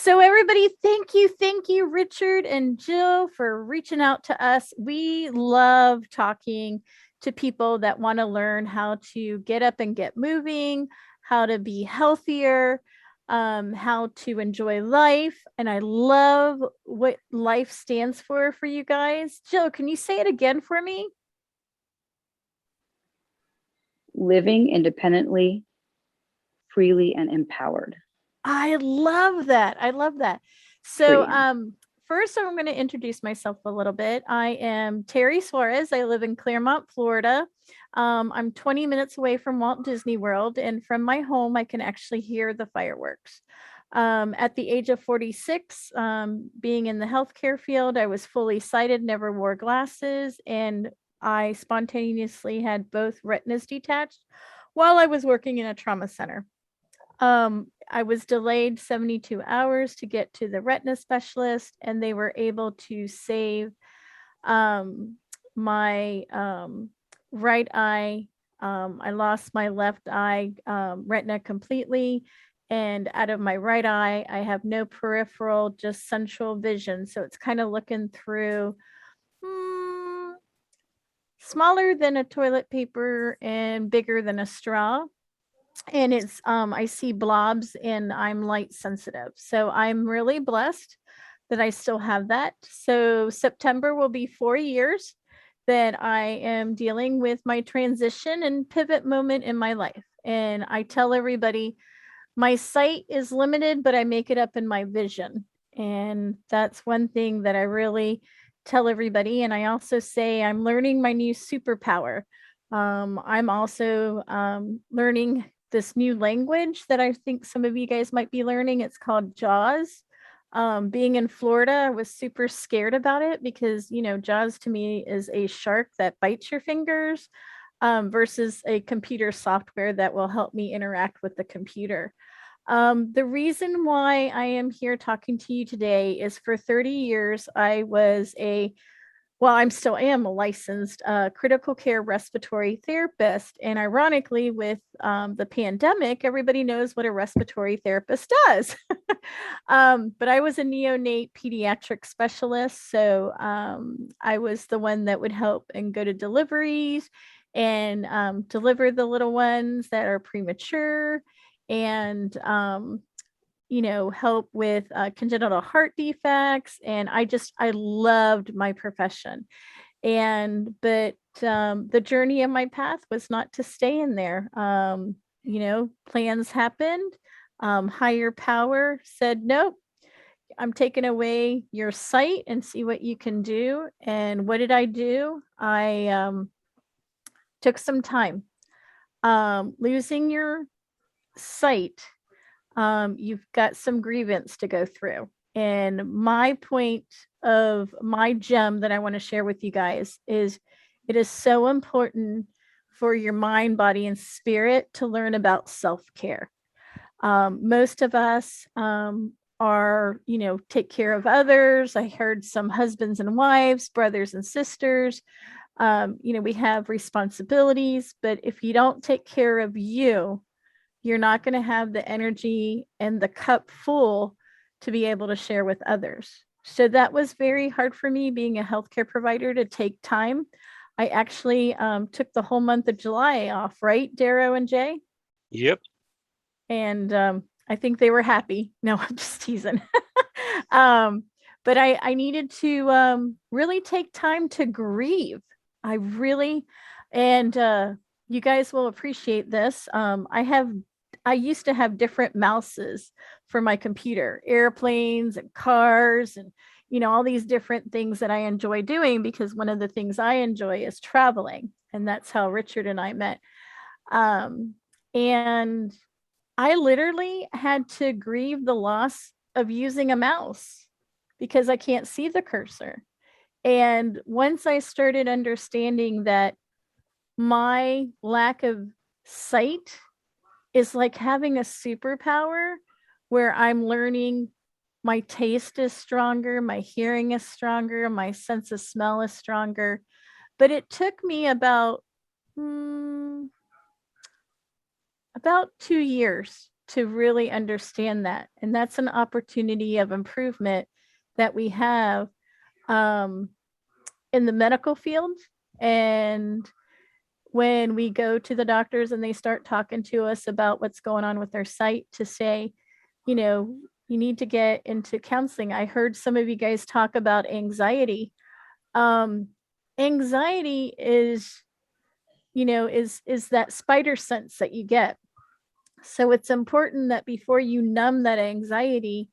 So everybody, thank you, Richard and Jill, for reaching out to us. We love talking to people that want to learn how to get up and get moving, how to be healthier, how to enjoy life. And I love what life stands for you guys. Jill, can you say it again for me? Living independently, freely, and empowered. I love that. I love that. So, Freeing. first, I'm going to introduce myself a little bit. I am Terry Suarez. I live in Claremont, Florida. I'm 20 minutes away from Walt Disney World, and from my home, I can actually hear the fireworks. At the age of 46, being in the healthcare field, I was fully sighted, never wore glasses, and I spontaneously had both retinas detached while I was working in a trauma center. I was delayed 72 hours to get to the retina specialist, and they were able to save um, my right eye. I lost my left eye retina completely. And out of my right eye, I have no peripheral, just central vision. So it's kind of looking through mm, smaller than a toilet paper and bigger than a straw, and it's I see blobs and I'm light sensitive. So I'm really blessed that I still have that. So September will be 4 years that I am dealing with my transition and pivot moment in my life. And I tell everybody my sight is limited, but I make it up in my vision. And that's one thing that I really tell everybody. And I also say I'm learning my new superpower. I'm also learning this new language that I think some of you guys might be learning. It's called Jaws. Being in Florida, I was super scared about it because, Jaws to me is a shark that bites your fingers versus a computer software that will help me interact with the computer. The reason why I am here talking to you today is for 30 years, I was I'm still am a licensed critical care respiratory therapist. And ironically, with the pandemic, everybody knows what a respiratory therapist does. But I was a neonate pediatric specialist. So I was the one that would help and go to deliveries and deliver the little ones that are premature and help with congenital heart defects. And I loved my profession. But the journey of my path was not to stay in there. Plans happened. Higher power said, nope, I'm taking away your sight and see what you can do. And what did I do? I took some time. Losing your sight, you've got some grievance to go through. And my point of my gem that I want to share with you guys is it is so important for your mind, body, and spirit to learn about self care. Most of us take care of others. I heard some husbands and wives, brothers and sisters. We have responsibilities, but if you don't take care of you, you're not going to have the energy and the cup full to be able to share with others. So that was very hard for me being a healthcare provider to take time. I actually took the whole month of July off, right, Darrow and Jay? Yep. And I think they were happy. No, I'm just teasing. But I needed to really take time to grieve. I really, and you guys will appreciate this. I used to have different mouses for my computer, airplanes and cars and all these different things that I enjoy doing because one of the things I enjoy is traveling. And that's how Richard and I met. And I literally had to grieve the loss of using a mouse because I can't see the cursor. And once I started understanding that my lack of sight is like having a superpower where I'm learning my taste is stronger, my hearing is stronger, my sense of smell is stronger. But it took me about 2 years to really understand that. And that's an opportunity of improvement that we have in the medical field. And when we go to the doctors and they start talking to us about what's going on with their sight, to say, you know, you need to get into counseling. I heard some of you guys talk about anxiety. Anxiety is, is that spider sense that you get. So it's important that before you numb that anxiety,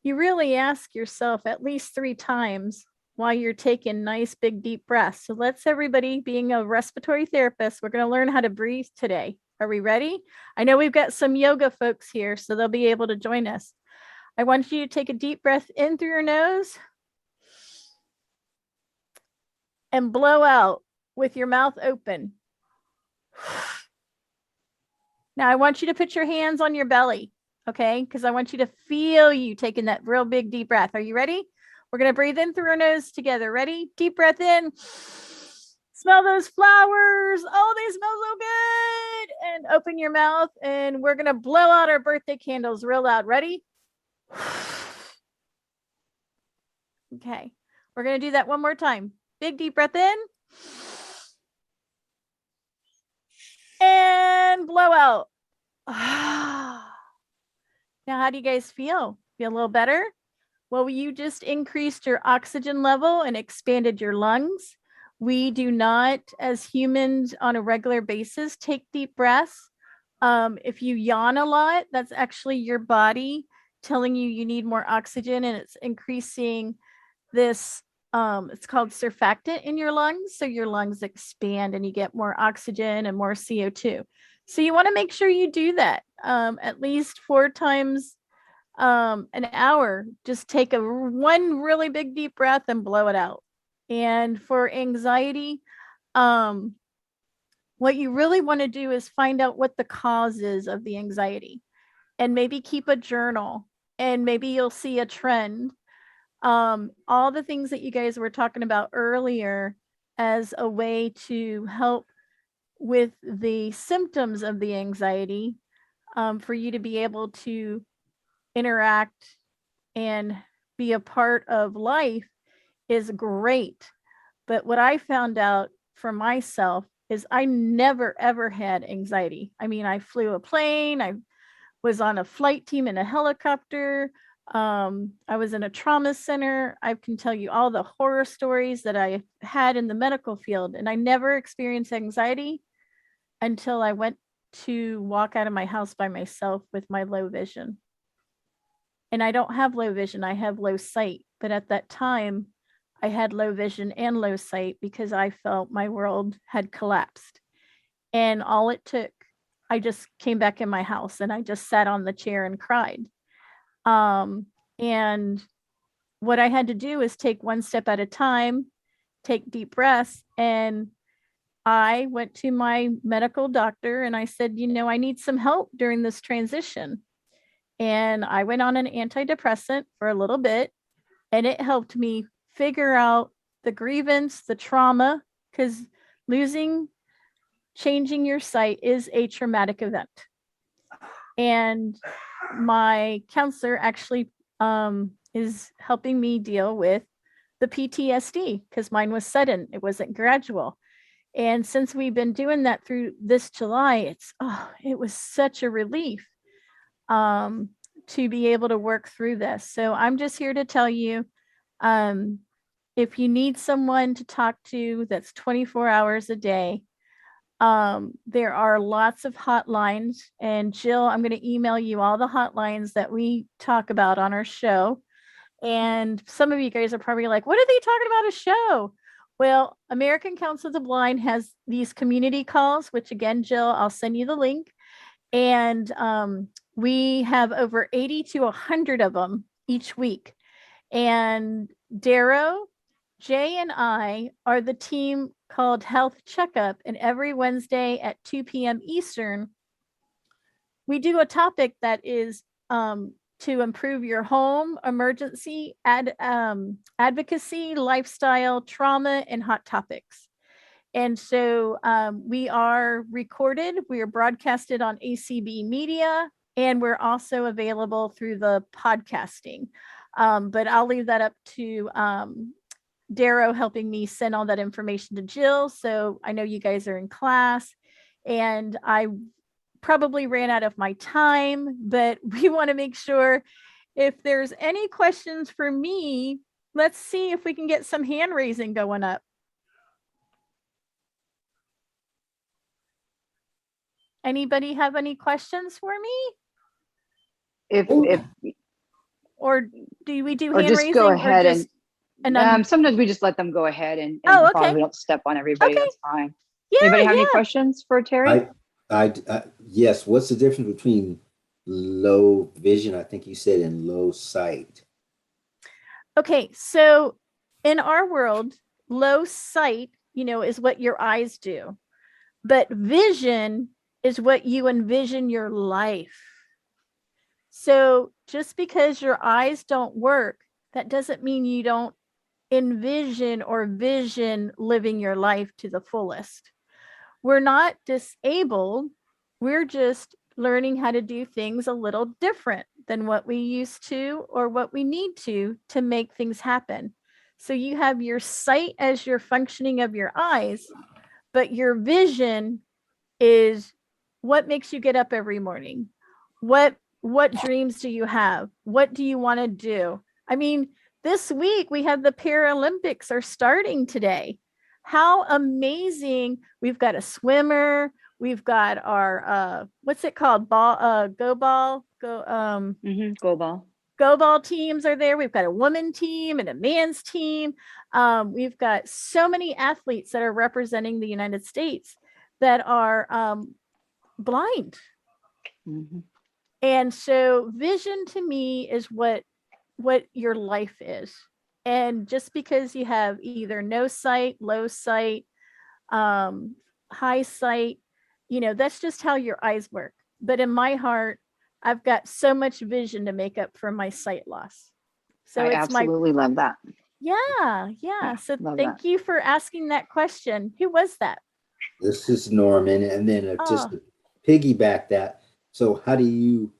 you really ask yourself at least 3 times while you're taking nice big deep breaths. So let's everybody, being a respiratory therapist, we're going to learn how to breathe today. Are we ready? I know we've got some yoga folks here, so they'll be able to join us. I want you to take a deep breath in through your nose and blow out with your mouth open. Now I want you to put your hands on your belly, okay? Because I want you to feel you taking that real big deep breath. Are you ready? We're going to breathe in through our nose together. Ready? Deep breath in. Smell those flowers. Oh, they smell so good. And open your mouth. And we're going to blow out our birthday candles real loud. Ready? Okay. We're going to do that one more time. Big deep breath in. And blow out. Now, how do you guys feel? Feel a little better? Well, you just increased your oxygen level and expanded your lungs. We do not, as humans on a regular basis, take deep breaths. If you yawn a lot, that's actually your body telling you need more oxygen, and it's increasing this, it's called surfactant in your lungs. So your lungs expand and you get more oxygen and more CO2. So you want to make sure you do that at least 4 times an hour. Just take one really big deep breath and blow it out. And for anxiety, what you really want to do is find out what the cause is of the anxiety, and maybe keep a journal, and maybe you'll see a trend. All the things that you guys were talking about earlier as a way to help with the symptoms of the anxiety, for you to be able to interact and be a part of life is great. But what I found out for myself is I never, ever had anxiety. I mean, I flew a plane. I was on a flight team in a helicopter. I was in a trauma center. I can tell you all the horror stories that I had in the medical field. And I never experienced anxiety until I went to walk out of my house by myself with my low vision. And I don't have low vision, I have low sight. But at that time, I had low vision and low sight because I felt my world had collapsed. And all it took, I just came back in my house and I just sat on the chair and cried. And what I had to do is take one step at a time, take deep breaths. And I went to my medical doctor and I said, I need some help during this transition. And I went on an antidepressant for a little bit, and it helped me figure out the grievance, the trauma, because changing your sight is a traumatic event. And my counselor actually is helping me deal with the PTSD, because mine was sudden, it wasn't gradual. And since we've been doing that through this July, it was such a relief to be able to work through this. So I'm just here to tell you, if you need someone to talk to that's 24 hours a day, there are lots of hotlines. And Jill, I'm going to email you all the hotlines that we talk about on our show. And some of you guys are probably like, what are they talking about a show? Well, American Council of the Blind has these community calls, which again, Jill, I'll send you the link. And we have over 80 to 100 of them each week. And Darrow, Jay, and I are the team called Health Checkup. And every Wednesday at 2 p.m. Eastern, we do a topic that is to improve your home, emergency, advocacy, lifestyle, trauma, and hot topics. And so we are recorded. We are broadcasted on ACB Media And we're also available through the podcasting. But I'll leave that up to Darrow helping me send all that information to Jill. So I know you guys are in class, and I probably ran out of my time, but we want to make sure if there's any questions for me, let's see if we can get some hand raising going up. Anybody have any questions for me? If Or do we do or hand just raising? go ahead or just sometimes we just let them go ahead and Oh, as long as okay. we don't step on everybody, Okay. that's fine. Yeah, Anybody have any yeah. questions for Terry? Yes. What's the difference between low vision, I think you said, and low sight? Okay, so in our world, low sight, is what your eyes do, but vision is what you envision your life. So just because your eyes don't work, that doesn't mean you don't envision or vision living your life to the fullest. We're not disabled. We're just learning how to do things a little different than what we used to or what we need to make things happen. So you have your sight as your functioning of your eyes, but your vision is what makes you get up every morning. What dreams do you have? What do you want to do? I mean, this week we have the Paralympics are starting today. How amazing. We've got a swimmer, we've got our what's it called? Go ball teams are there. We've got a woman team and a man's team. We've got so many athletes that are representing the United States that are blind. Mm-hmm. And so vision to me is what your life is. And just because you have either no sight, low sight, high sight, that's just how your eyes work. But in my heart, I've got so much vision to make up for my sight loss. So I it's absolutely love that. Yeah. So thank you for asking that question. Who was that? This is Norman. And then just to piggyback that, so how do you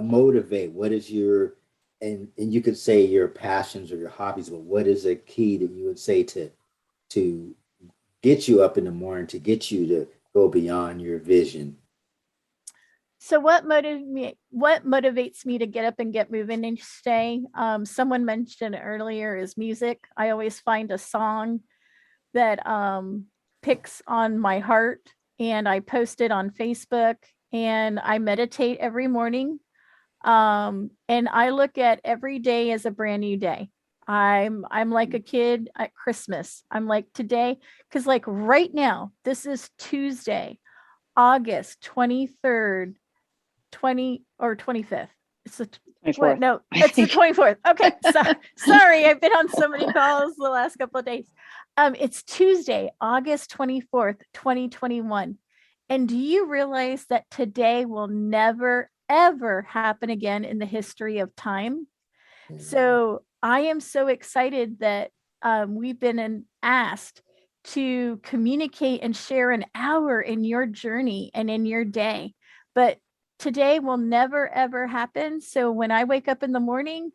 motivate? What is your, and you could say your passions or your hobbies, but what is a key that you would say to get you up in the morning, to get you to go beyond your vision? So what motivates me to get up and get moving and stay? Someone mentioned earlier is music. I always find a song that picks on my heart, and I post it on Facebook, and I meditate every morning. And I look at every day as a brand new day. I'm like a kid at Christmas. I'm like today, because like right now, this is Tuesday, August 23rd, 25th. It's the 24th. No, it's the 24th. Okay. So sorry, I've been on so many calls the last couple of days. It's Tuesday, August 24th, 2021. And do you realize that today will never, ever happen again in the history of time? So I am so excited that we've been asked to communicate and share an hour in your journey and in your day. But today will never, ever happen. So when I wake up in the morning,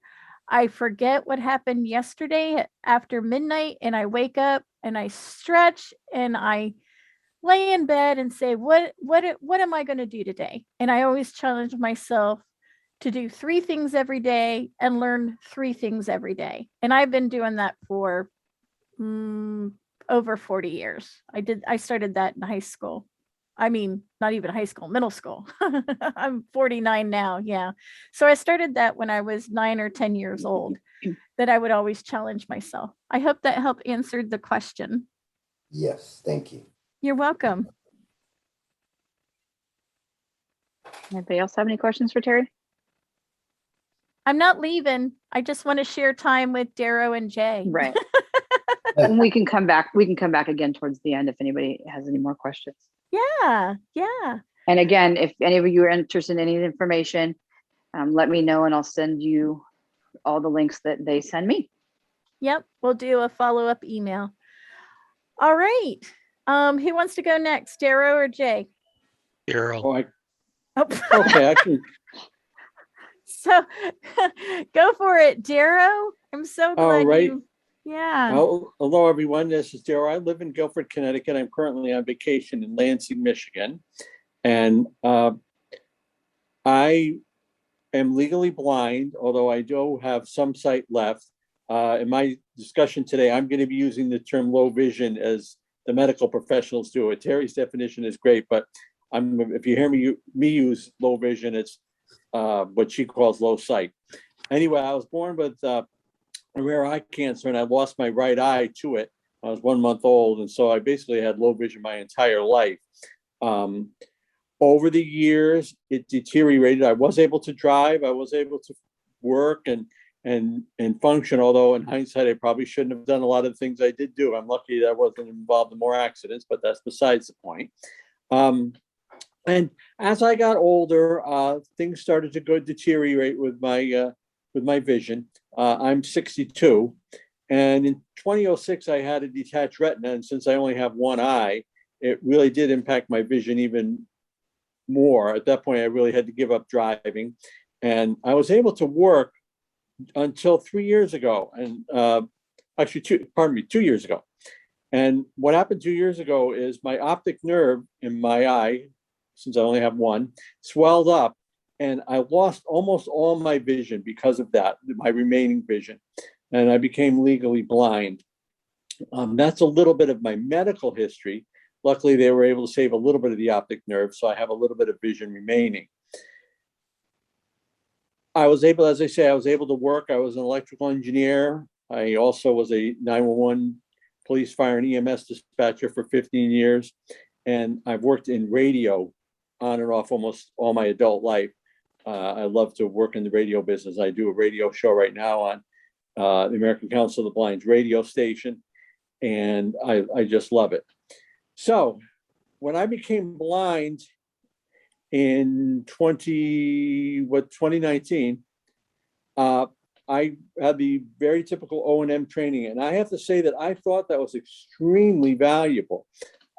I forget what happened yesterday after midnight, and I wake up and I stretch and I lay in bed and say, what am I going to do today? And I always challenge myself to do 3 things every day and learn 3 things every day. And I've been doing that for over 40 years. I started that in high school. I mean, not even high school, middle school. I'm 49 now. Yeah. So I started that when I was 9 or 10 years old, that I would always challenge myself. I hope that helped answer the question. Yes. Thank you. You're welcome. Anybody else have any questions for Terry? I'm not leaving. I just want to share time with Darrow and Jay. Right. And we can come back again towards the end if anybody has any more questions. Yeah. And again, if any of you are interested in any information, let me know and I'll send you all the links that they send me. Yep. We'll do a follow-up email. All right. Who wants to go next, Darrow or Jay? Darrow. Oh, Okay, I can. so go for it, Darrow. I'm so All glad right. you. Yeah. Hello, everyone. This is Darrow. I live in Guilford, Connecticut. I'm currently on vacation in Lansing, Michigan, and I am legally blind, although I do have some sight left. In my discussion today, I'm going to be using the term low vision as the medical professionals do it. Terry's definition is great, but if you hear me use low vision, it's what she calls low sight. Anyway, I was born with a rare eye cancer, and I lost my right eye to it. I was 1 month old, and so I basically had low vision my entire life. Over the years, it deteriorated. I was able to drive. I was able to work and function. Although in hindsight, I probably shouldn't have done a lot of the things I did do. I'm lucky that I wasn't involved in more accidents, but that's besides the point. And as I got older, things started to deteriorate with my vision. I'm 62, and in 2006, I had a detached retina, and since I only have one eye, it really did impact my vision even more. At that point, I really had to give up driving, and I was able to work until 3 years ago, and actually, 2 years ago. And what happened 2 years ago is my optic nerve in my eye, since I only have one, swelled up, and I lost almost all my vision because of that, my remaining vision, and I became legally blind. That's a little bit of my medical history. Luckily, they were able to save a little bit of the optic nerve, so I have a little bit of vision remaining. I was able, as I say, I was able to work. I was an electrical engineer. I also was a 911 police, fire, and EMS dispatcher for 15 years. And I've worked in radio on and off almost all my adult life. I love to work in the radio business. I do a radio show right now on the American Council of the Blind's radio station, and I just love it. So when I became blind in 2019, I had the very typical O&M training, and I have to say that I thought that was extremely valuable.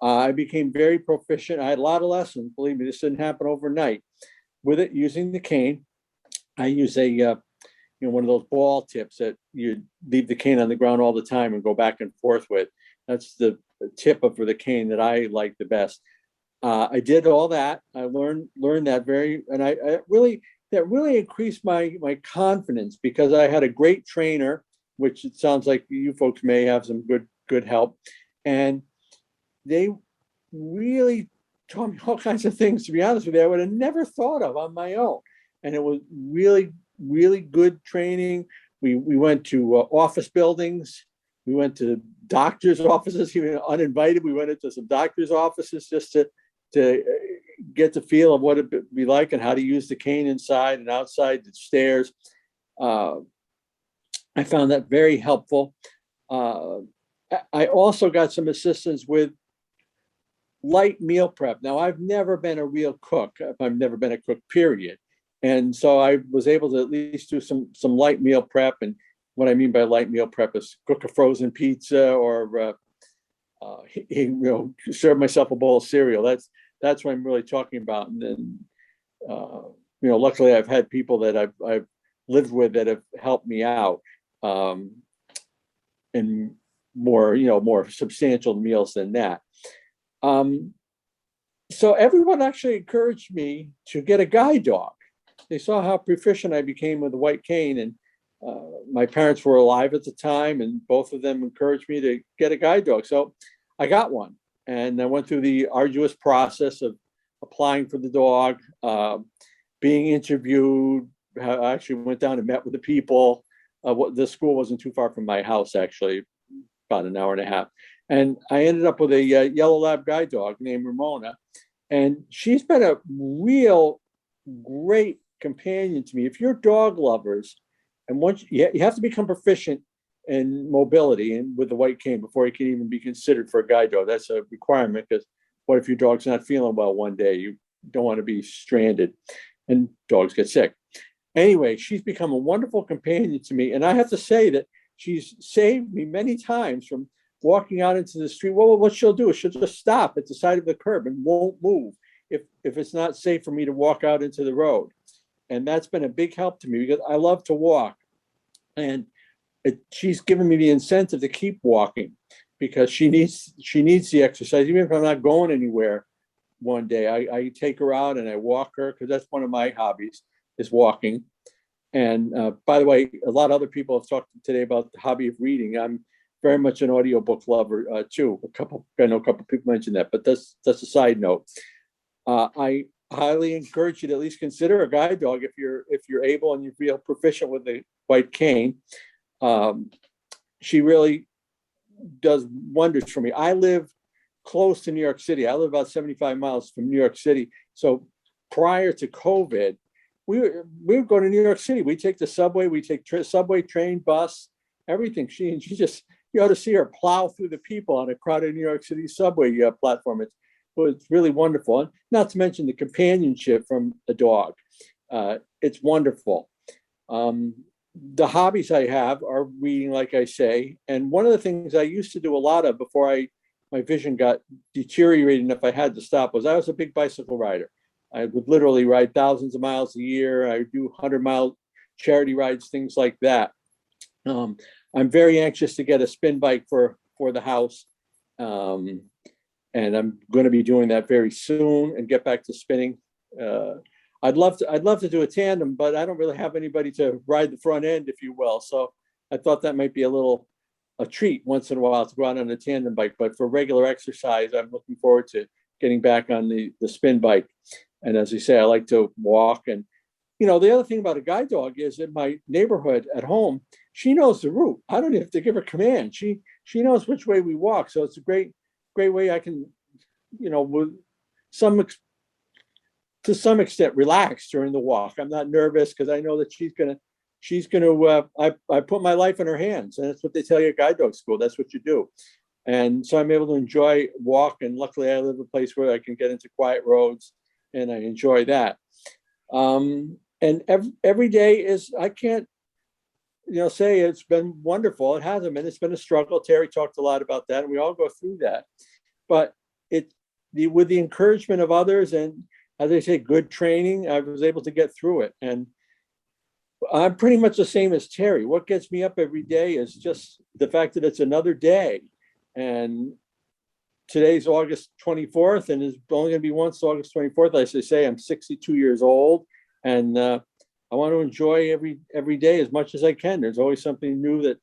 I became very proficient. I had a lot of lessons. Believe me, this didn't happen overnight. With it, using the cane, I use a one of those ball tips that you leave the cane on the ground all the time and go back and forth with. That's the tip for the cane that I like the best. I did all that. I learned that that really increased my confidence, because I had a great trainer, which it sounds like you folks may have some good help, and they really taught me all kinds of things, to be honest with you, I would have never thought of on my own. And it was really, really good training. We went to office buildings. We went to doctors' offices, even uninvited. We went into some doctors' offices just to get the feel of what it'd be like and how to use the cane inside and outside the stairs. I found that very helpful. I also got some assistance with light meal prep. Now, I've never been a real cook. I've never been a cook, period. And so I was able to at least do some light meal prep. And what I mean by light meal prep is cook a frozen pizza or serve myself a bowl of cereal. That's what I'm really talking about. And then luckily I've had people that I've lived with that have helped me out in more substantial meals than that. So everyone actually encouraged me to get a guide dog. They saw how proficient I became with the white cane, and my parents were alive at the time, and both of them encouraged me to get a guide dog. So I got one, and I went through the arduous process of applying for the dog, being interviewed. I actually went down and met with the people. The school wasn't too far from my house, actually, about an hour and a half. And I ended up with a yellow lab guide dog named Ramona. And she's been a real great companion to me. If you're dog lovers, and once you have to become proficient in mobility and with the white cane before you can even be considered for a guide dog. That's a requirement, because what if your dog's not feeling well one day? You don't want to be stranded, and dogs get sick. Anyway, she's become a wonderful companion to me. And I have to say that she's saved me many times from walking out into the street. Well, what she'll do is she'll just stop at the side of the curb and won't move. if it's not safe for me to walk out into the road. And that's been a big help to me because I love to walk. And she's given me the incentive to keep walking because she needs the exercise. Even if I'm not going anywhere one day, I take her out and I walk her because that's one of my hobbies is walking. And by the way, a lot of other people have talked today about the hobby of reading. I'm very much an audiobook lover too. I know a couple people mentioned that, but that's a side note. I highly encourage you to at least consider a guide dog if you're able and you feel proficient with the white cane. She really does wonders for me. I live close to New York City. I live about 75 miles from New York City. So prior to COVID, we would go to New York City. We take the subway, we take subway, train, bus, everything. She just, you ought to see her plow through the people on a crowded New York City subway platform. It's really wonderful. And not to mention the companionship from the dog. It's wonderful. The hobbies I have are reading, like I say. And one of the things I used to do a lot of before my vision got deteriorated enough I had to stop was I was a big bicycle rider. I would literally ride thousands of miles a year. I do 100-mile charity rides, things like that. I'm very anxious to get a spin bike for the house. And I'm going to be doing that very soon and get back to spinning. I'd love to do a tandem, but I don't really have anybody to ride the front end, if you will. So I thought that might be a treat once in a while to go out on a tandem bike. But for regular exercise, I'm looking forward to getting back on the spin bike. And as I say, I like to walk. And, the other thing about a guide dog is in my neighborhood at home, she knows the route. I don't have to give her command. She knows which way we walk. So it's a great way I can, with to some extent relax during the walk. I'm not nervous because I know that she's gonna I put my life in her hands, and that's what they tell you at guide dog school. That's what you do. And so I'm able to enjoy walk, and luckily I live in a place where I can get into quiet roads, and I enjoy that. And every day is, I can't say it's been wonderful. It hasn't been. It's been a struggle. Terry talked a lot about that, and we all go through that. But with the encouragement of others and, as I say, good training, I was able to get through it. And I'm pretty much the same as Terry. What gets me up every day is just the fact that it's another day. And today's August 24th, and it's only going to be once August 24th. As I say, I'm 62 years old, and I want to enjoy every day as much as I can. There's always something new that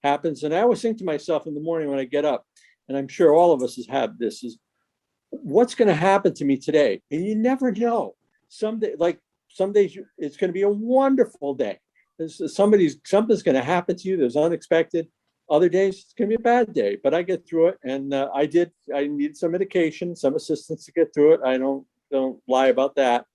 happens. And I always think to myself in the morning when I get up, and I'm sure all of us have this, is what's going to happen to me today? And you never know. Some days it's going to be a wonderful day. Something's going to happen to you. There's unexpected. Other days it's going to be a bad day, but I get through it. And I needed some medication, some assistance to get through it. I don't lie about that,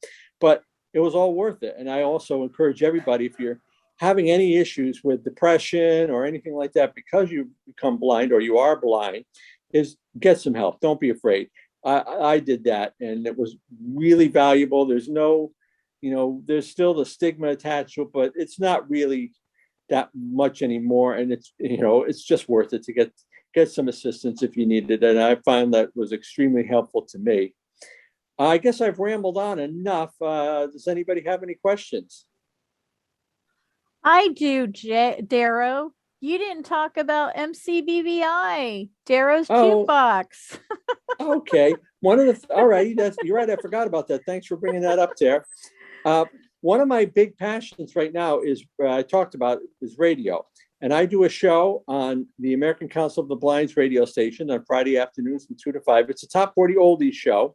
but it was all worth it. And I also encourage everybody, if you're having any issues with depression or anything like that, because you become blind or you are blind, is get some help. Don't be afraid. I did that, and it was really valuable. There's no, there's still the stigma attached to it, but it's not really that much anymore. And it's just worth it to get some assistance if you need it. And I found that was extremely helpful to me. I guess I've rambled on enough. Does anybody have any questions? I do, Darrow. You didn't talk about MCBBI, Darrow's Jukebox. Okay. All right. You're right. I forgot about that. Thanks for bringing that up there. One of my big passions right now is, I talked about, is radio. And I do a show on the American Council of the Blind's radio station on Friday afternoons from 2 to 5. It's a top 40 oldies show.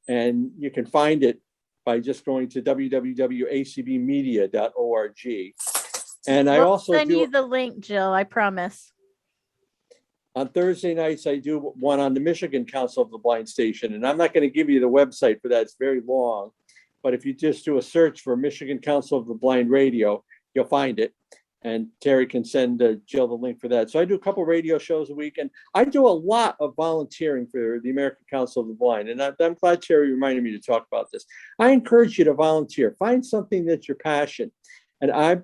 And you can find it by just going to www.acbmedia.org. And I also send you the link, Jill, I promise. On Thursday nights, I do one on the Michigan Council of the Blind station. And I'm not going to give you the website for that. It's very long. But if you just do a search for Michigan Council of the Blind Radio, you'll find it. And Terry can send Jill the link for that. So I do a couple radio shows a week. And I do a lot of volunteering for the American Council of the Blind. And I'm glad Terry reminded me to talk about this. I encourage you to volunteer. Find something that's your passion. And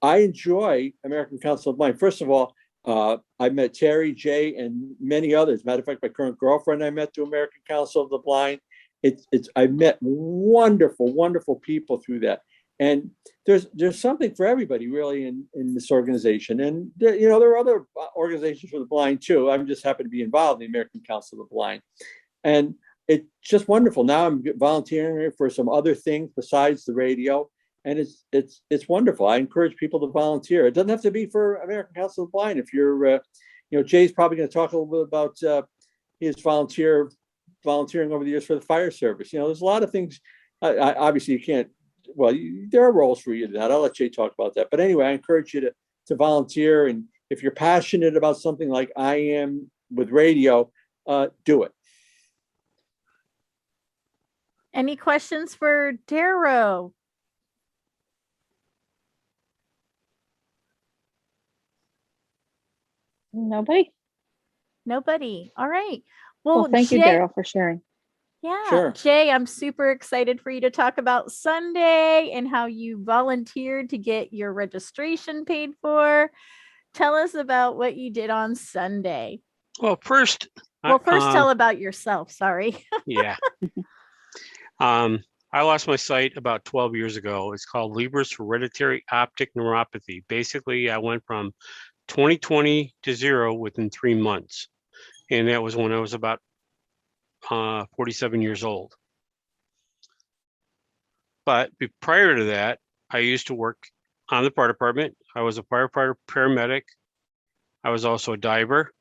I enjoy American Council of the Blind. First of all, I met Terry, Jay, and many others. Matter of fact, my current girlfriend I met through American Council of the Blind. I met wonderful, wonderful people through that. And there's something for everybody really in this organization. And there are other organizations for the blind too. I'm just happy to be involved in the American Council of the Blind. And it's just wonderful. Now I'm volunteering for some other things besides the radio. And it's wonderful. I encourage people to volunteer. It doesn't have to be for American Council of the Blind. If you're, Jay's probably going to talk a little bit about his volunteering over the years for the fire service. There's a lot of things. Obviously, you can't. Well, there are roles for you to that. I'll let Jay talk about that. But anyway, I encourage you to volunteer. And if you're passionate about something like I am with radio, do it. Any questions for Darrow? Nobody? Nobody. All right. Well, thank you, Darryl, for sharing. Yeah. Sure. Jay, I'm super excited for you to talk about Sunday and how you volunteered to get your registration paid for. Tell us about what you did on Sunday. Well, first tell about yourself. Sorry. Yeah. I lost my sight about 12 years ago. It's called Leber's hereditary optic neuropathy. Basically, I went from 20/20 to 0 within 3 months. And that was when I was about 47 years old. But prior to that, I used to work on the fire department. I was a firefighter paramedic. I was also a diver.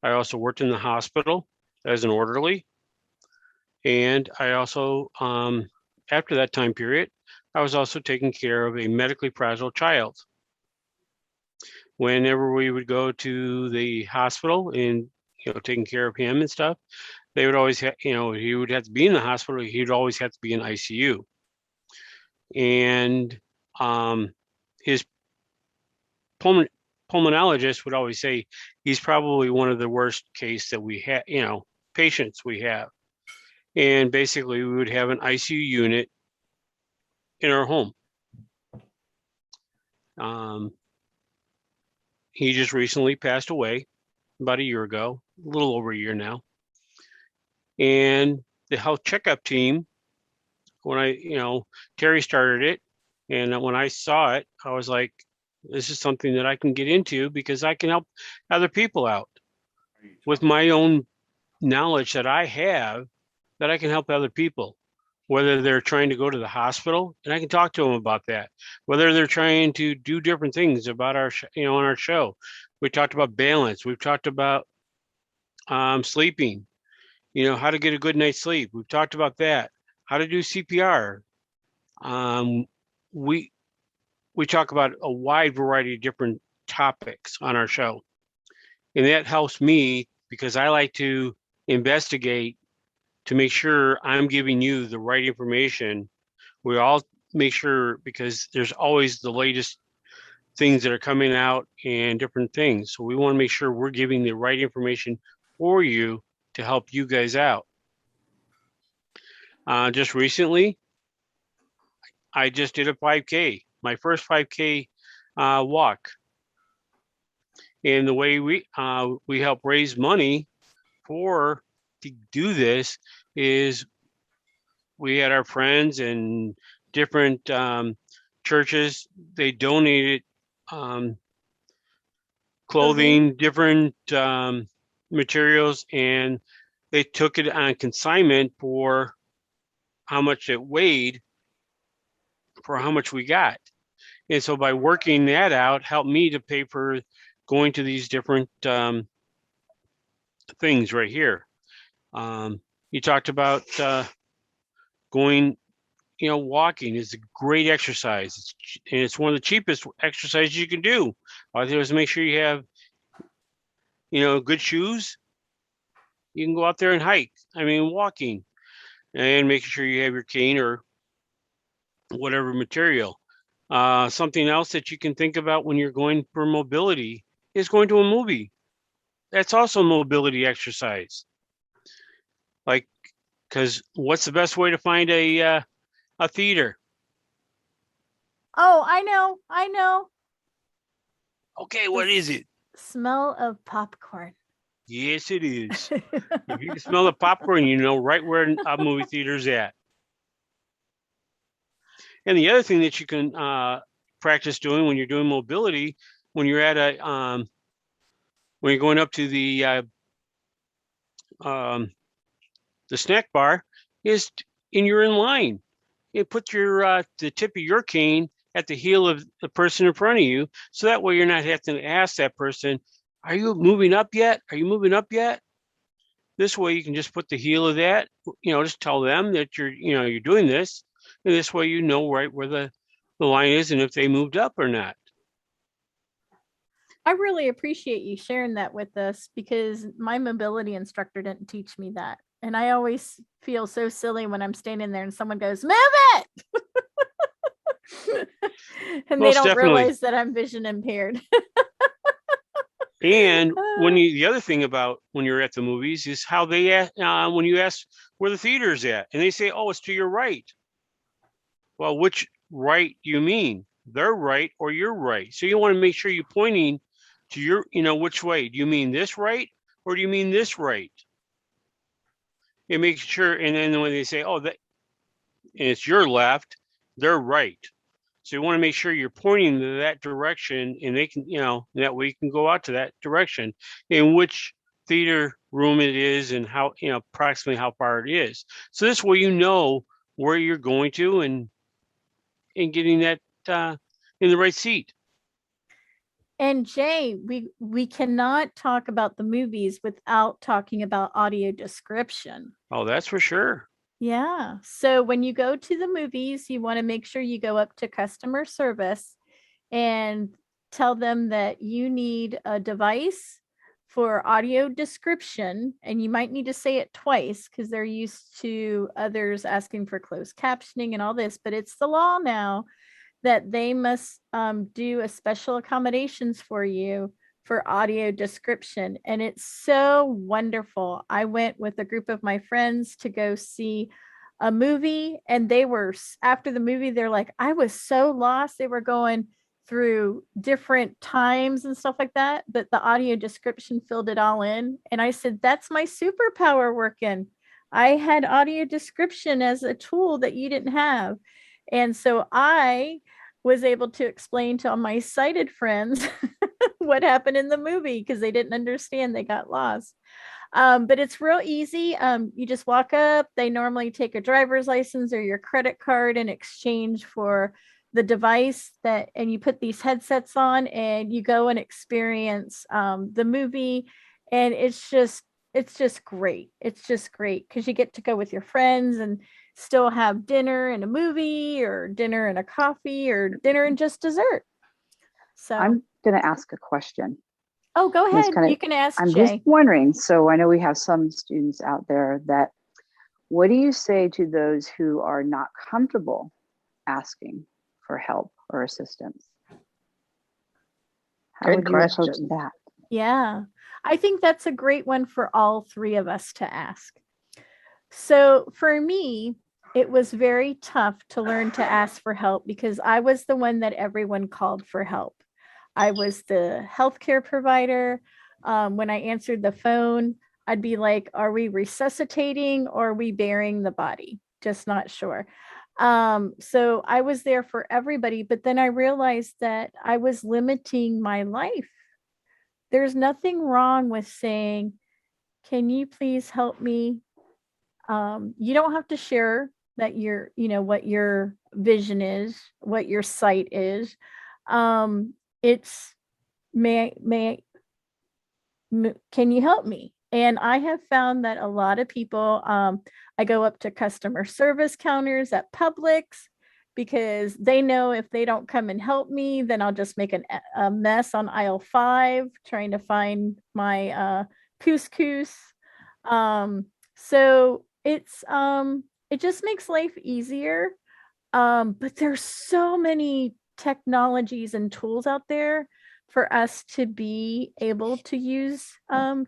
I also worked in the hospital as an orderly. And I also, after that time period, I was also taking care of a medically fragile child. Whenever we would go to the hospital and, taking care of him and stuff, they would always have, he would have to be in the hospital. He'd always have to be in ICU. And his pulmonologist would always say, he's probably one of the worst case that we have, patients we have. And basically we would have an ICU unit in our home. He just recently passed away about a year ago, a little over a year now. And the health checkup team, when Terry started it, and when I saw it, I was like, this is something that I can get into because I can help other people out with my own knowledge that I have, that I can help other people, whether they're trying to go to the hospital, and I can talk to them about that, whether they're trying to do different things about our, on our show. We talked about balance. We've talked about sleeping, how to get a good night's sleep. We've talked about that, how to do CPR. We talk about a wide variety of different topics on our show. And that helps me because I like to investigate to make sure I'm giving you the right information. We all make sure, because there's always the latest things that are coming out and different things. So we want to make sure we're giving the right information for you to help you guys out. Just recently, I just did a 5K, my first 5K walk. And the way we help raise money to do this is we had our friends and different churches. They donated clothing, different materials, and they took it on consignment for how much it weighed for how much we got. And so by working that out, helped me to pay for going to these different things right here. You talked about going, walking is a great exercise. It's one of the cheapest exercises you can do. All I do is make sure you have, good shoes. You can go out there and hike. Walking, and making sure you have your cane or whatever material. Something else that you can think about when you're going for mobility is going to a movie. That's also mobility exercise. Because what's the best way to find a theater? Oh, I know. Okay, what is it? Smell of popcorn. Yes, it is. If you can smell the popcorn, you know right where a movie theater's at. And the other thing that you can practice doing when you're doing mobility, when you're at when you're going up to the snack bar, is you're in line. You put your the tip of your cane at the heel of the person in front of you, so that way you're not having to ask that person, "Are you moving up yet? Are you moving up yet?" This way you can just put the heel of that, just tell them that you're doing this, and this way you know right where the line is and if they moved up or not. I really appreciate you sharing that with us because my mobility instructor didn't teach me that. And I always feel so silly when I'm standing there and someone goes, "Move it." And they Most don't definitely. realize that I'm vision impaired. And the other thing about when you're at the movies is how they ask, when you ask where the theater is at, and they say, "Oh, it's to your right." Well, which right do you mean? Their right or your right? So you want to make sure you're pointing to your, which way. Do you mean this right or do you mean this right? You make sure, and then when they say, "Oh, that it's your left," they're right. So you want to make sure you're pointing to that direction, and they can, that way you can go out to that direction, in which theater room it is, and how, approximately how far it is. So this way you know where you're going to, and getting that in the right seat. And Jay, we cannot talk about the movies without talking about audio description. Oh, that's for sure. Yeah. So when you go to the movies, you want to make sure you go up to customer service and tell them that you need a device for audio description. And you might need to say it twice because they're used to others asking for closed captioning and all this, but it's the law now that they must do a special accommodations for you for audio description. And it's so wonderful. I went with a group of my friends to go see a movie, and they were, after the movie, they're like, "I was so lost." They were going through different times and stuff like that, but the audio description filled it all in. And I said, "That's my superpower working. I had audio description as a tool that you didn't have." And so I was able to explain to all my sighted friends what happened in the movie because they didn't understand. They got lost. But it's real easy. You just walk up. They normally take a driver's license or your credit card in exchange for the device and you put these headsets on and you go and experience the movie. And it's just great. It's just great because you get to go with your friends and still have dinner and a movie, or dinner and a coffee, or dinner and just dessert. So I'm going to ask a question. Oh, go ahead. You can ask I'm Jay. just wondering, so I know we have some students out there that, what do you say to those who are not comfortable asking for help or assistance? How would you approach that? Yeah, I think that's a great one for all three of us to ask. So for me, it was very tough to learn to ask for help because I was the one that everyone called for help. I was the healthcare provider. When I answered the phone, I'd be like, "Are we resuscitating or are we burying the body?" Just not sure. So I was there for everybody, but then I realized that I was limiting my life. There's nothing wrong with saying, "Can you please help me?" You don't have to share that what your vision is, what your sight is. It's can you help me? And I have found that a lot of people, I go up to customer service counters at Publix because they know if they don't come and help me, then I'll just make a mess on aisle 5 trying to find my couscous. So it just makes life easier. But there's so many technologies and tools out there for us to be able to use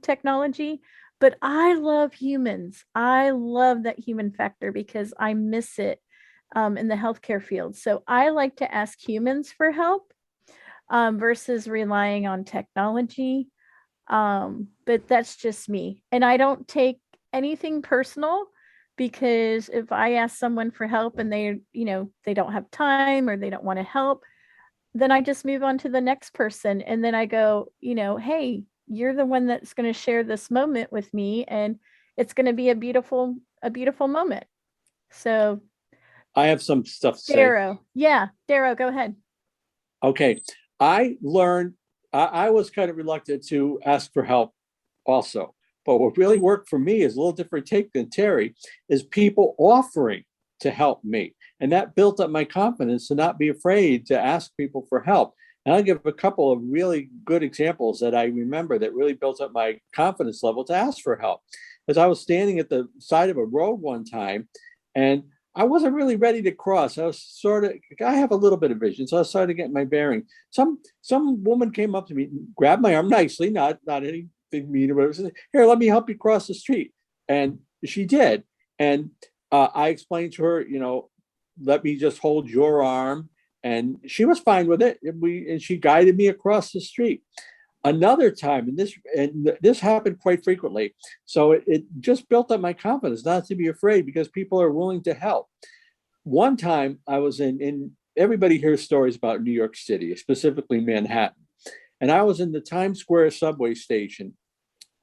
technology. But I love humans. I love that human factor because I miss it in the healthcare field. So I like to ask humans for help versus relying on technology. But that's just me. And I don't take anything personal, because if I ask someone for help and they, they don't have time or they don't want to help, then I just move on to the next person. And then I go, hey, you're the one that's going to share this moment with me, and it's going to be a beautiful moment. So I have some stuff to say. Darrow. Yeah, Darrow, go ahead. Okay. I learned, I was kind of reluctant to ask for help also. But what really worked for me is a little different take than Terry, is people offering to help me. And that built up my confidence to not be afraid to ask people for help. And I'll give a couple of really good examples that I remember that really built up my confidence level to ask for help. As I was standing at the side of a road one time, and I wasn't really ready to cross. I have a little bit of vision, so I started getting my bearing. Some woman came up to me, grabbed my arm nicely, not anything mean or whatever, said, "Here, let me help you cross the street." And she did. And I explained to her, let me just hold your arm. And she was fine with it. And she guided me across the street. Another time, and this happened quite frequently, so it just built up my confidence not to be afraid, because people are willing to help. One time I was in everybody hears stories about New York City, specifically Manhattan, and I was in the Times Square subway station,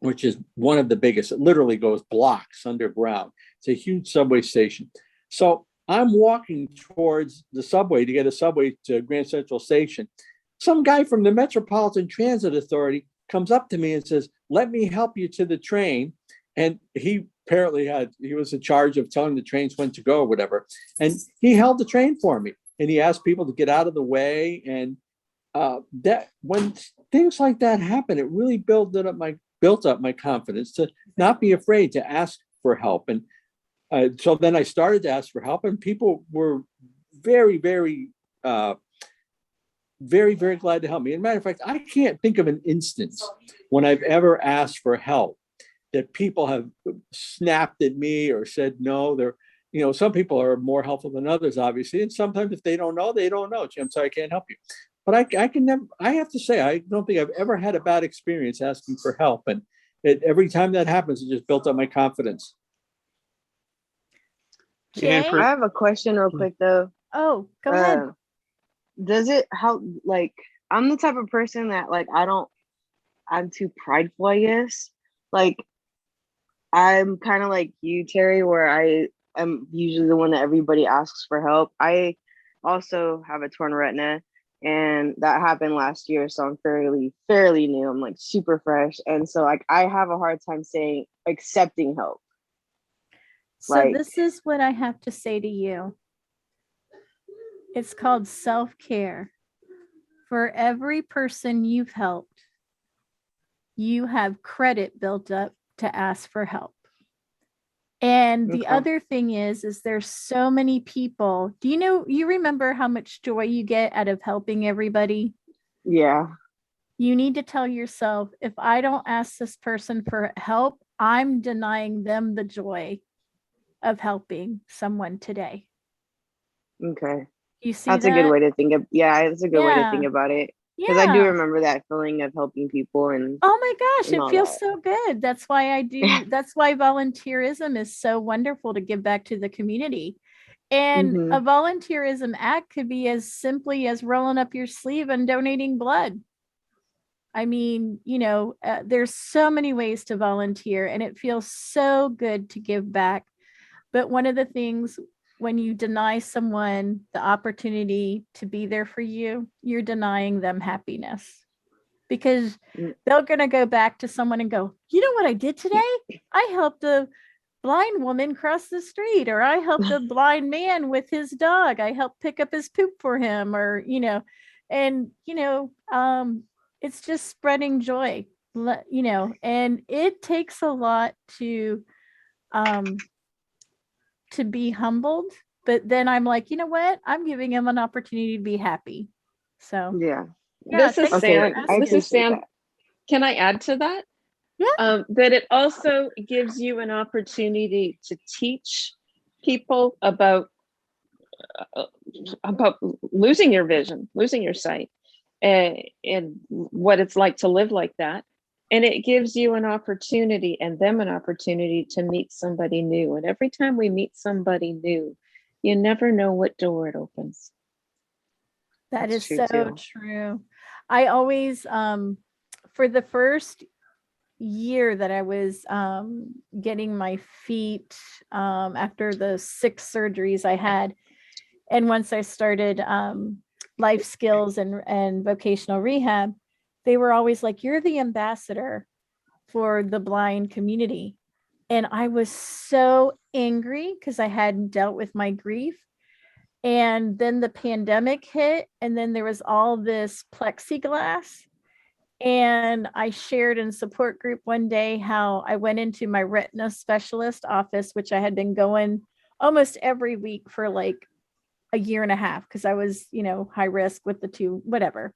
which is one of the biggest. It literally goes blocks underground. It's a huge subway station. So I'm walking towards the subway to get a subway to Grand Central Station. Some guy from the Metropolitan Transit Authority comes up to me and says, "Let me help you to the train." And he was in charge of telling the trains when to go or whatever. And he held the train for me. And he asked people to get out of the way. And that when things like that happen, it really built up my confidence to not be afraid to ask for help. And so then I started to ask for help, and people were very, very very, very glad to help me. As a matter of fact, I can't think of an instance when I've ever asked for help that people have snapped at me or said no. Some people are more helpful than others, obviously. And sometimes if they don't know, they don't know. I'm sorry, I can't help you. But I have to say, I don't think I've ever had a bad experience asking for help. And every time that happens, it just built up my confidence. Jay? I have a question real quick though. Oh, go ahead. Does it help? Like, I'm the type of person that I'm too prideful, I guess. Like, I'm kind of like you, Terry, where I am usually the one that everybody asks for help. I also have a torn retina, and that happened last year, so I'm fairly new. I'm like super fresh, and so like I have a hard time accepting help. So this is what I have to say to you. It's called self-care. For every person you've helped, you have credit built up to ask for help. And the other thing is there's so many people. Do you remember how much joy you get out of helping everybody? Yeah. You need to tell yourself, if I don't ask this person for help, I'm denying them the joy of helping someone today. Okay. You see that's that? a good way to think of that's a good way to think about it, because I do remember that feeling of helping people. And oh my gosh, it feels so good. That's why that's why volunteerism is so wonderful, to give back to the community. And a volunteerism act could be as simply as rolling up your sleeve and donating blood. I mean, there's so many ways to volunteer, and it feels so good to give back. But one of the things, when you deny someone the opportunity to be there for you, you're denying them happiness, because they're going to go back to someone and go, "You know what I did today? I helped a blind woman cross the street," or "I helped a blind man with his dog. I helped pick up his poop for him," or, and, it's just spreading joy, and it takes a lot to be humbled. But then I'm like, you know what? I'm giving him an opportunity to be happy. So this is Sam. This is Sam. That. Can I add to that? Yeah. That it also gives you an opportunity to teach people about losing your vision, losing your sight, and what it's like to live like that. And it gives you an opportunity and them an opportunity to meet somebody new. And every time we meet somebody new, you never know what door it opens. That That's is true, so too. true. I always, for the first year that I was getting my feet after the 6 surgeries I had, and once I started life skills and vocational rehab, they were always like, "You're the ambassador for the blind community." And I was so angry because I hadn't dealt with my grief. And then the pandemic hit, and then there was all this plexiglass. And I shared in support group one day how I went into my retina specialist office, which I had been going almost every week for like a year and a half because I was, high risk with the two, whatever.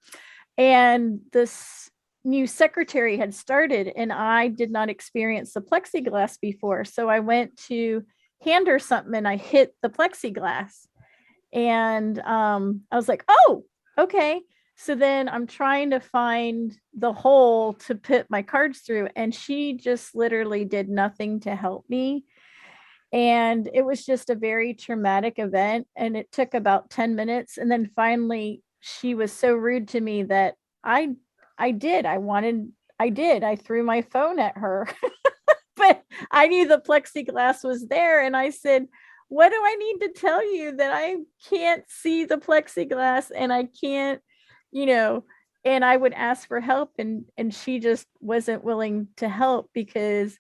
And this new secretary had started, and I did not experience the plexiglass before. So I went to hand her something and I hit the plexiglass. And I was like, oh, okay. So then I'm trying to find the hole to put my cards through, and she just literally did nothing to help me. And it was just a very traumatic event. And it took about 10 minutes. And then finally, she was so rude to me that I did. I threw my phone at her. But I knew the plexiglass was there. And I said, what do I need to tell you that I can't see the plexiglass and I can't, you know, and I would ask for help, and she just wasn't willing to help because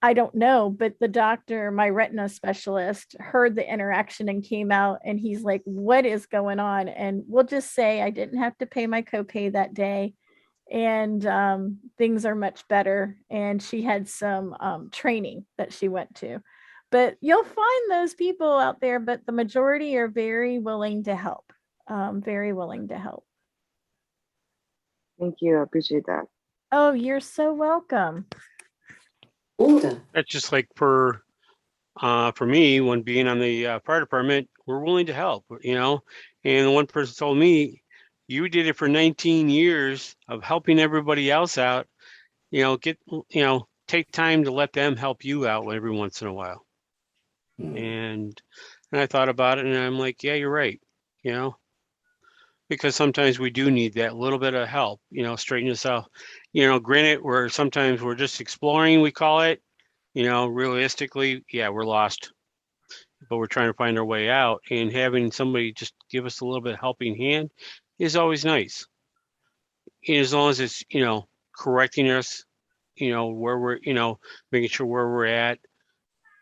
I don't know, but the doctor, my retina specialist, heard the interaction and came out, and he's like, what is going on? And we'll just say I didn't have to pay my copay that day, and things are much better. And she had some training that she went to. But you'll find those people out there, but the majority are very willing to help. Very willing to help. Thank you. I appreciate that. Oh, you're so welcome. That's just like for me, when being on the fire department, we're willing to help, and one person told me, you did it for 19 years of helping everybody else out, take time to let them help you out every once in a while. And I thought about it, and I'm like, yeah, you're right, because sometimes we do need that little bit of help, straighten us out. Granted, sometimes we're just exploring, we call it, realistically, yeah, we're lost, but we're trying to find our way out, and having somebody just give us a little bit of helping hand is always nice. And as long as it's, correcting us, where we're, making sure where we're at.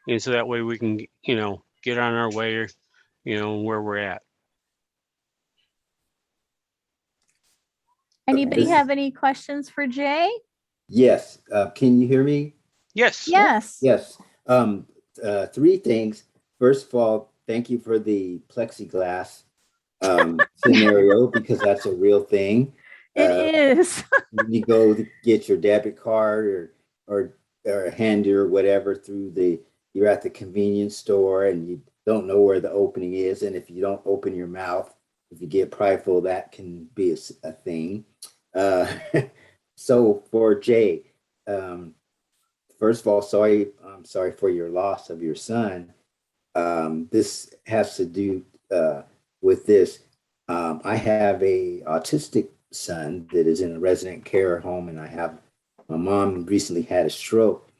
And so that way we can, get on our way, where we're at. Anybody have any questions for Jay? Yes. Can you hear me? Yes. Yes. Yes. 3 things. First of all, thank you for the plexiglass scenario, because that's a real thing. It is. When you go to get your debit card or hand your whatever you're at the convenience store and you don't know where the opening is, and if you don't open your mouth, if you get prideful, that can be a thing. So for Jay, first of all, I'm sorry for your loss of your son. This has to do with this. I have a autistic son that is in a resident care home, and my mom recently had a stroke.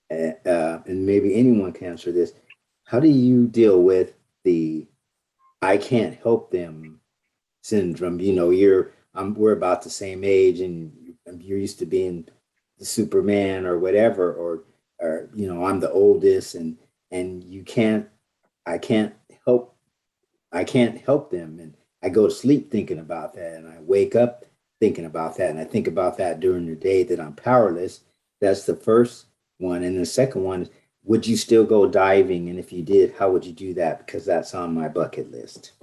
And maybe anyone can answer this. How do you deal with the I can't help them syndrome? We're about the same age, and you're used to being the Superman or whatever, or I'm the oldest, and I can't help them, and I go to sleep thinking about that, and I wake up thinking about that, and I think about that during the day that I'm powerless. That's the first one. And the second one is, would you still go diving? And if you did, how would you do that? Because that's on my bucket list.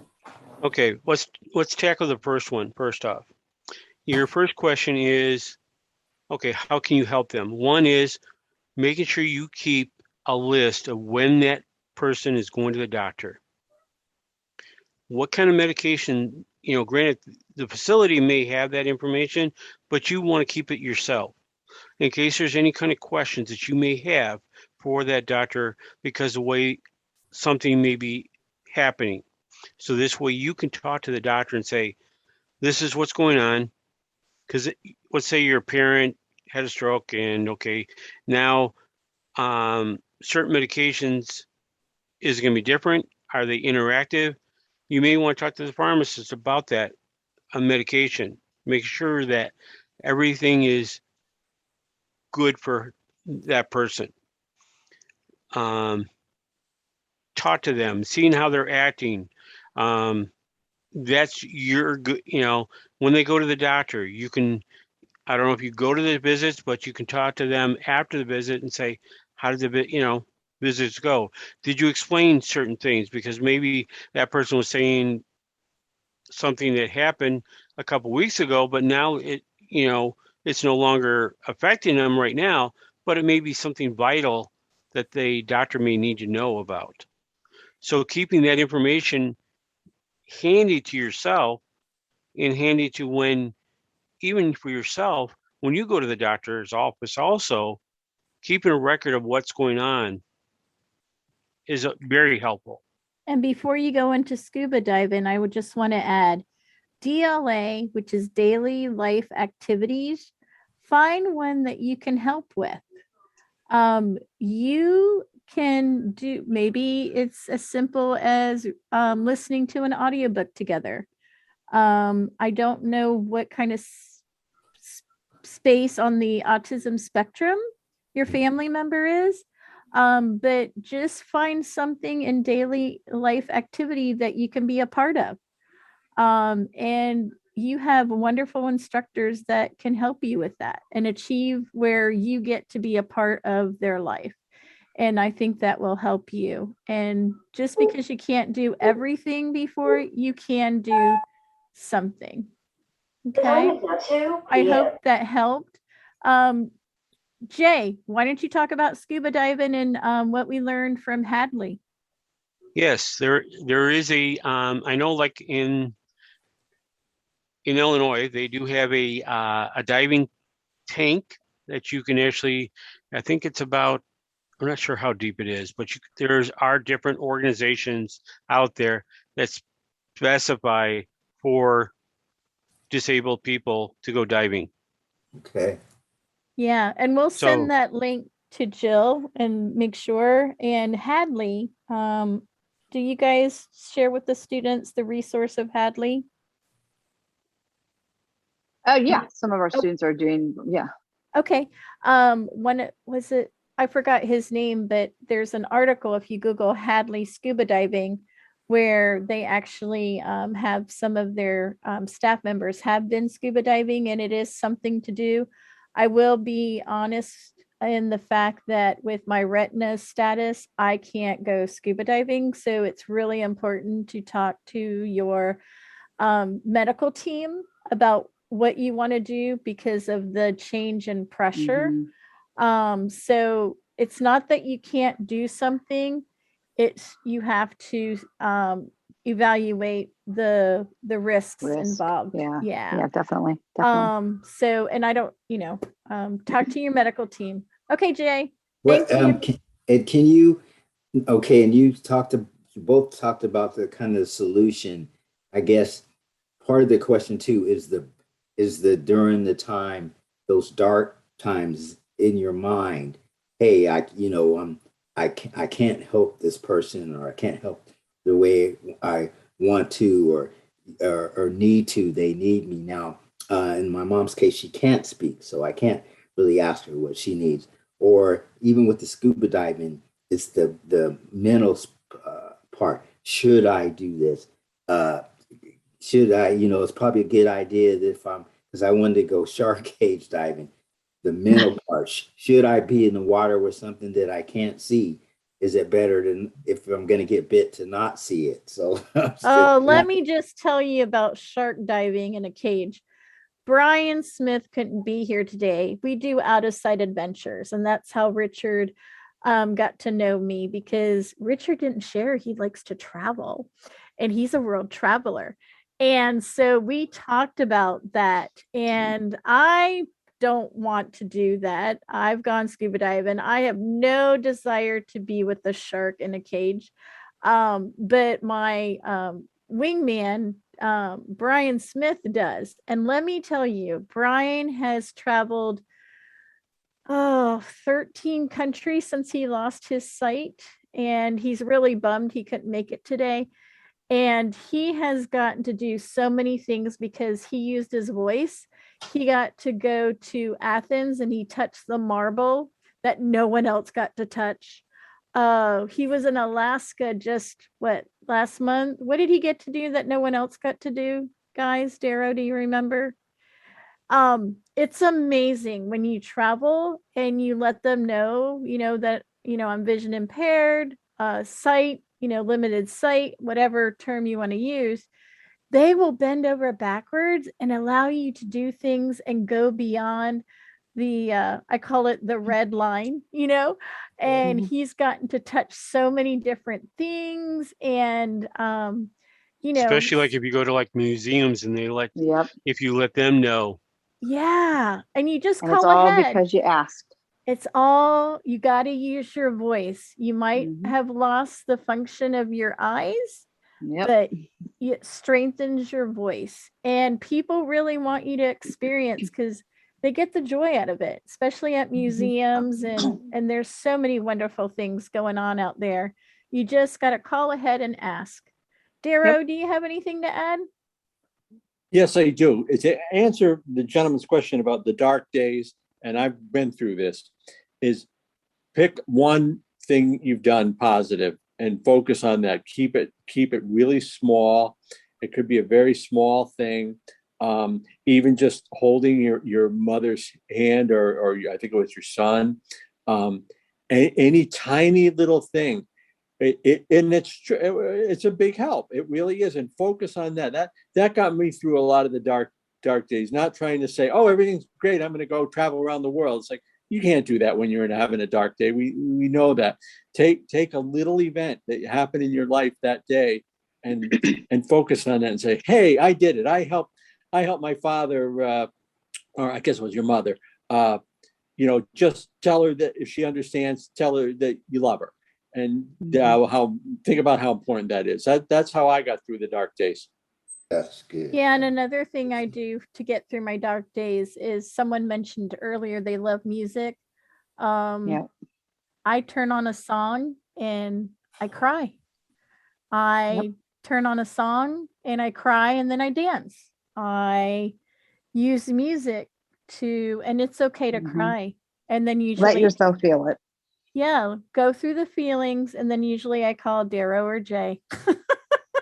Okay, let's tackle the first one first off. Your first question is, okay, how can you help them? One is making sure you keep a list of when that person is going to the doctor. What kind of medication granted, the facility may have that information, but you want to keep it yourself in case there's any kind of questions that you may have for that doctor because the way something may be happening. So this way you can talk to the doctor and say, this is what's going on. Because let's say your parent had a stroke and okay, now certain medications is going to be different. Are they interactive? You may want to talk to the pharmacist about that medication. Make sure that everything is good for that person. Talk to them, seeing how they're acting. That's your good, when they go to the doctor, you can, I don't know if you go to the visits, but you can talk to them after the visit and say, how did the, visits go? Did you explain certain things? Because maybe that person was saying something that happened a couple weeks ago, but now it's no longer affecting them right now, but it may be something vital that the doctor may need to know about. So keeping that information handy to yourself and handy to when, even for yourself, when you go to the doctor's office, also keeping a record of what's going on is very helpful. And before you go into scuba diving, I would just want to add DLA, which is daily life activities. Find one that you can help with. You can do, maybe it's as simple as listening to an audiobook together. I don't know what kind of space on the autism spectrum your family member is, but just find something in daily life activity that you can be a part of. And you have wonderful instructors that can help you with that and achieve where you get to be a part of their life. And I think that will help you. And just because you can't do everything before, you can do something. Okay. I hope that helped. Jay, why don't you talk about scuba diving and what we learned from Hadley? Yes, there is I know like in Illinois, they do have a diving tank that you can actually, I think it's about, I'm not sure how deep it is, but there's are different organizations out there that specify for disabled people to go diving. Okay. Yeah, and we'll send So that link to Jill and make sure. And Hadley, do you guys share with the students the resource of Hadley? Yeah, some of our students are doing, yeah. Okay. When was it? I forgot his name, but there's an article if you Google Hadley scuba diving, where they actually have some of their staff members have been scuba diving, and it is something to do. I will be honest in the fact that with my retina status, I can't go scuba diving. So it's really important to talk to your medical team about what you want to do because of the change in pressure. So it's not that you can't do something, it's you have to evaluate the risks Risk. involved. Yeah. Yeah. Yeah, definitely. So, and I don't, talk to your medical team. Okay, Jay. What Thank you. can you, okay, and you both talked about the kind of solution. I guess part of the question too is the during the time, those dark times in your mind, hey, I can't help this person, or I can't help the way I want to, or need to. They need me now. In my mom's case, she can't speak, so I can't really ask her what she needs. Or even with the scuba diving, it's the mental part. Should I do this? Should I? It's probably a good idea that because I wanted to go shark cage diving. The mental part. Should I be in the water with something that I can't see? Is it better than if I'm going to get bit to not see it? So, Let me just tell you about shark diving in a cage. Brian Smith couldn't be here today. We do out of sight adventures, and that's how Richard got to know me, because Richard didn't share. He likes to travel, and he's a world traveler. And so we talked about that, and I don't want to do that. I've gone scuba diving. I have no desire to be with a shark in a cage. But my wingman, Brian Smith, does. And let me tell you, Brian has traveled 13 countries since he lost his sight. And he's really bummed he couldn't make it today. And he has gotten to do so many things because he used his voice. He got to go to Athens and he touched the marble that no one else got to touch. He was in Alaska just last month. What did he get to do that no one else got to do? Guys, Darrow, do you remember? It's amazing when you travel and you let them know, that, I'm vision impaired, sight, limited sight, whatever term you want to use. They will bend over backwards and allow you to do things and go beyond the I call it the red line, and he's gotten to touch so many different things. And Especially like if you go to like museums and they let, Yep. if you let them know. Yeah. And you just And it's call all ahead. because you asked. It's all, you got to use your voice. You might Mhm. have lost the function of your eyes, Yep. but it strengthens your voice. And people really want you to experience, because they get the joy out of it, especially at museums. And there's so many wonderful things going on out there. You just got to call ahead and ask. Darrow, do you have anything to add? Yes, I do. To answer the gentleman's question about the dark days, and I've been through this, is pick one thing you've done positive and focus on that. Keep it really small. It could be a very small thing. Even just holding your mother's hand, or I think it was your son. Any tiny little thing. It's a big help. It really is. And focus on that. That got me through a lot of the dark days. Not trying to say, oh, everything's great, I'm going to go travel around the world. It's like, you can't do that when you're having a dark day. We know that. Take a little event that happened in your life that day, and focus on that and say, hey, I did it. I helped my father, or I guess it was your mother. Just tell her that if she understands, tell her that you love her. And think about how important that is. That's how I got through the dark days. That's good. Yeah, and another thing I do to get through my dark days is, someone mentioned earlier they love music. Yeah. I turn on a song and I cry. I turn on a song and I cry, and then I dance. I use music and it's okay to cry. And then usually Let yourself feel it. yeah, go through the feelings, and then usually I call Darrow or Jay.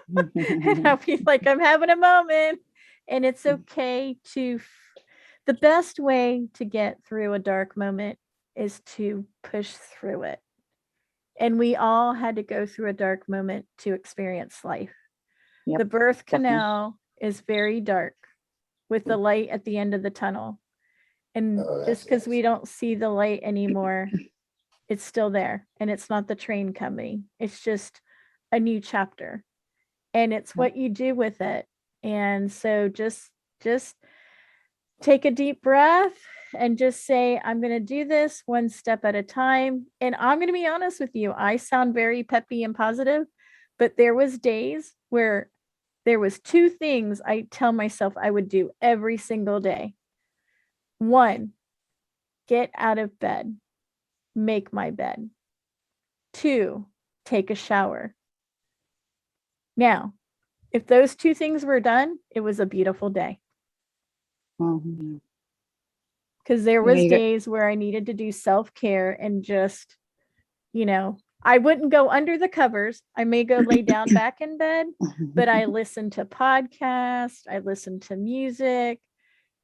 And I'll be like, I'm having a moment. And it's okay the best way to get through a dark moment is to push through it. And we all had to go through a dark moment to experience life. Yep, the birth definitely. canal is very dark with the light at the end of the tunnel. And just because we don't see the light anymore, it's still there, and it's not the train coming. It's just a new chapter, and it's what you do with it. And so just take a deep breath and just say, I'm going to do this one step at a time. And I'm going to be honest with you, I sound very peppy and positive, but there was days where there was two things I tell myself I would do every single day. One, get out of bed. Make my bed. Two, take a shower. Now, if those two things were done, it was a beautiful day. Because there was days where I needed to do self-care and just, I wouldn't go under the covers. I may go lay down back in bed, but I listened to podcasts, I listened to music,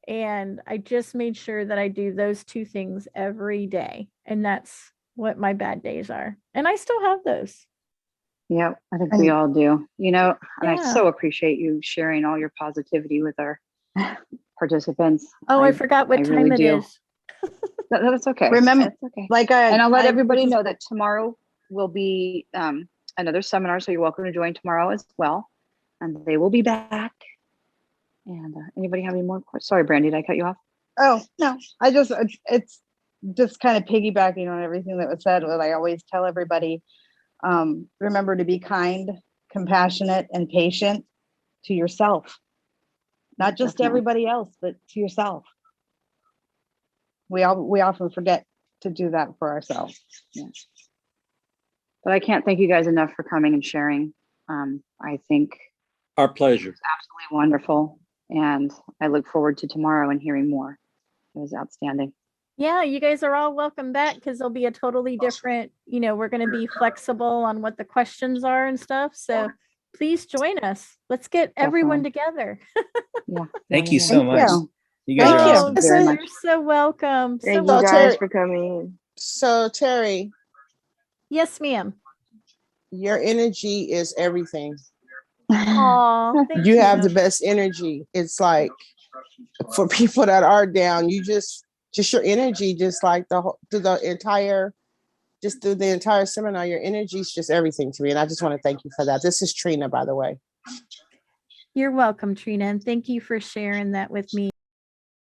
and I just made sure that I do those two things every day. And that's what my bad days are. And I still have those. Yeah, I think we all do, and I Yeah. so appreciate you sharing all your positivity with our participants. Oh, I forgot what I time really it do. is. That's okay. Remember, That's okay. and I'll let everybody know that tomorrow will be another seminar, so you're welcome to join tomorrow as well. And they will be back And anybody have any more questions? Sorry, Brandy, did I cut you off? Oh, no, it's just kind of piggybacking on everything that was said. What I always tell everybody, remember to be kind, compassionate, and patient to yourself. Not just to Definitely. everybody else, but to yourself. We often forget to do that for ourselves. But I can't thank you guys enough for coming and sharing. I think Our pleasure. it's absolutely wonderful. And I look forward to tomorrow and hearing more. It was outstanding. Yeah, you guys are all welcome back because there'll be a totally different, we're going to be flexible on what the questions are and stuff. So please join us. Let's get everyone together. Yeah. Thank you so Thank much. you. You guys Thank are you. awesome. Very much. You're so welcome. So Thank you welcome. guys for coming. So Terry, Yes, ma'am. your energy is everything. Aw, thank You have the best energy. It's like for people that are down, you just your energy, just like through the entire seminar, your energy is just everything to me. And I just want to thank you for that. This is Trina, by the way. You're welcome, Trina. And thank you for sharing that with me.